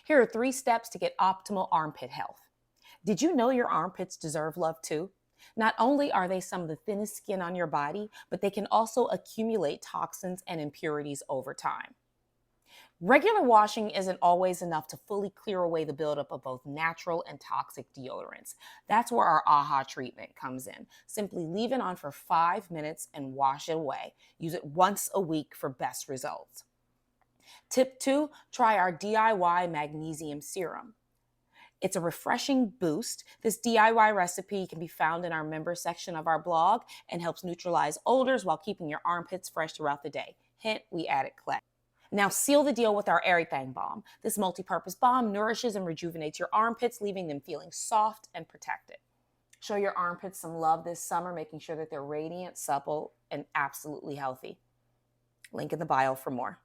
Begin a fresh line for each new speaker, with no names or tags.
Here are 3 steps to get optimal armpit health. Did you know your armpits deserve love too? Not only are they some of the thinnest skin on your body, but they can also accumulate toxins and impurities over time. Regular washing isn't always enough to fully clear away the buildup of both natural and toxic deodorants. That's where our AHA treatment comes in. Simply leave it on for 5 minutes and wash it away. Use it once a week for best results. Tip 2, try our DIY magnesium serum. It's a refreshing boost. This DIY recipe can be found in our member section of our blog and helps neutralize odors while keeping your armpits fresh throughout the day. Hint, we added clay. Now seal the deal with our Errythang Balm. This multi-purpose balm nourishes and rejuvenates your armpits, leaving them feeling soft and protected. Show your armpits some love this summer, making sure that they're radiant, supple, and absolutely healthy. Link in the bio for more.